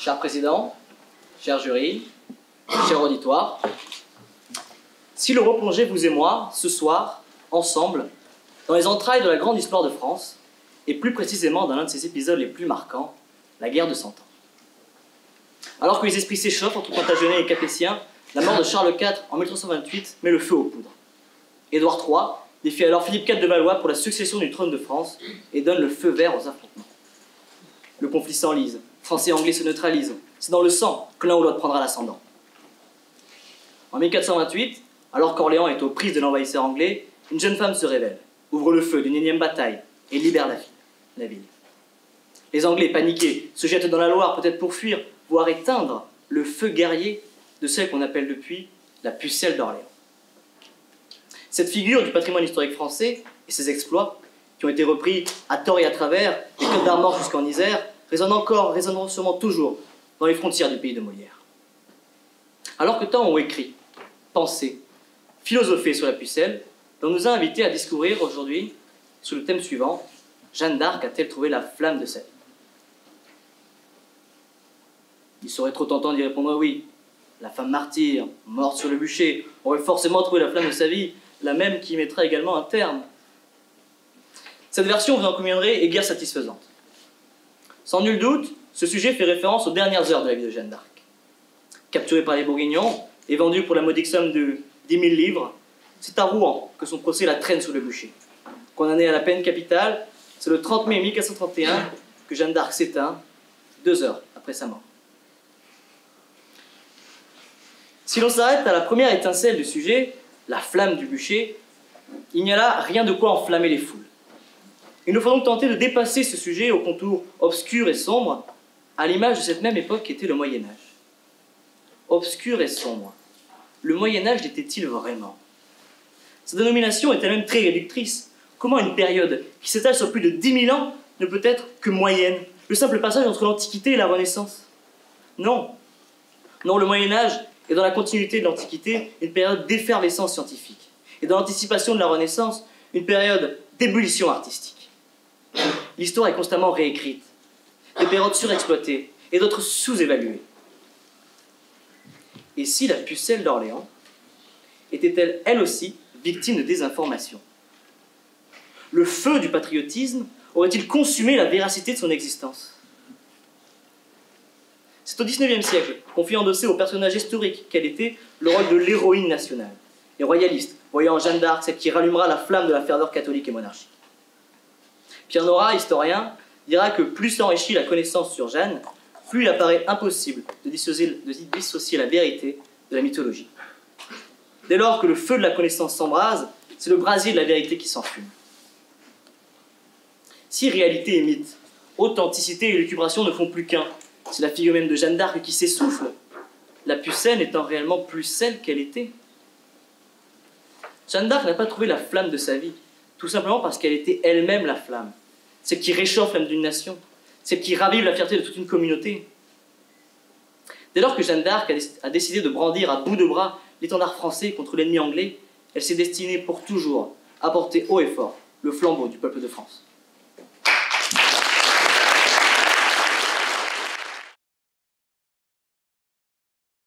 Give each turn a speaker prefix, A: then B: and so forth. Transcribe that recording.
A: Cher Président, cher jury, cher auditoire, si l'on replongeait, vous et moi, ce soir, ensemble, dans les entrailles de la grande histoire de France, et plus précisément dans l'un de ses épisodes les plus marquants, la guerre de 100 ans. Alors que les esprits s'échauffent entre Plantagenets et Capétiens, la mort de Charles IV en 1328 met le feu aux poudres. Édouard III défie alors Philippe IV de Valois pour la succession du trône de France et donne le feu vert aux affrontements. Le conflit s'enlise, Français et Anglais se neutralisent, c'est dans le sang que l'un ou l'autre prendra l'ascendant. En 1428, alors qu'Orléans est aux prises de l'envahisseur anglais, une jeune femme se révèle, ouvre le feu d'une énième bataille et libère la ville. Les Anglais, paniqués, se jettent dans la Loire, peut-être pour fuir, voire éteindre le feu guerrier de celle qu'on appelle depuis la pucelle d'Orléans. Cette figure du patrimoine historique français et ses exploits, qui ont été repris à tort et à travers, des Côtes d'Armor jusqu'en Isère, résonneront sûrement toujours dans les frontières du pays de Molière. Alors que tant ont écrit, pensé, philosophé sur la pucelle, on nous a invités à discourir aujourd'hui sur le thème suivant: Jeanne d'Arc a-t-elle trouvé la flamme de sa vie? Il serait trop tentant d'y répondre oui. La femme martyre, morte sur le bûcher, aurait forcément trouvé la flamme de sa vie, la même qui y mettra également un terme. Cette version, vous en conviendrez, est guère satisfaisante. Sans nul doute, ce sujet fait référence aux dernières heures de la vie de Jeanne d'Arc. Capturée par les Bourguignons et vendue pour la modique somme de 10 000 livres, c'est à Rouen que son procès la traîne sur le bûcher. Condamnée à la peine capitale, c'est le 30 mai 1431 que Jeanne d'Arc s'éteint, 2 heures après sa mort. Si l'on s'arrête à la première étincelle du sujet, la flamme du bûcher, il n'y a là rien de quoi enflammer les foules. Il nous faut donc tenter de dépasser ce sujet aux contours obscurs et sombres, à l'image de cette même époque qu'était le Moyen-Âge. Obscur et sombre. Le Moyen-Âge l'était-il vraiment? Sa dénomination est elle-même très réductrice. Comment une période qui s'étale sur plus de 10 000 ans ne peut être que moyenne? Le simple passage entre l'Antiquité et la Renaissance? Non. Non, le Moyen-Âge est dans la continuité de l'Antiquité une période d'effervescence scientifique. Et dans l'anticipation de la Renaissance, une période d'ébullition artistique. L'histoire est constamment réécrite. Des périodes surexploitées et d'autres sous-évaluées. Et si la pucelle d'Orléans était-elle, elle aussi, victime de désinformation? Le feu du patriotisme aurait-il consumé la véracité de son existence? C'est au XIXe siècle qu'on fit endosser au personnage historique qu'elle était le rôle de l'héroïne nationale. Les royalistes, voyant en Jeanne d'Arc celle qui rallumera la flamme de la ferveur catholique et monarchique. Pierre Nora, historien, dira que plus s'enrichit la connaissance sur Jeanne, plus il apparaît impossible de dissocier la vérité de la mythologie. Dès lors que le feu de la connaissance s'embrase, c'est le brasier de la vérité qui s'enfume. Si réalité et mythe, authenticité et élucubration ne font plus qu'un, c'est la figure même de Jeanne d'Arc qui s'essouffle, la pucelle étant réellement plus celle qu'elle était. Jeanne d'Arc n'a pas trouvé la flamme de sa vie, tout simplement parce qu'elle était elle-même la flamme, celle qui réchauffe l'âme d'une nation, celle qui ravive la fierté de toute une communauté. Dès lors que Jeanne d'Arc a décidé de brandir à bout de bras l'étendard français contre l'ennemi anglais, elle s'est destinée pour toujours à porter haut et fort le flambeau du peuple de France.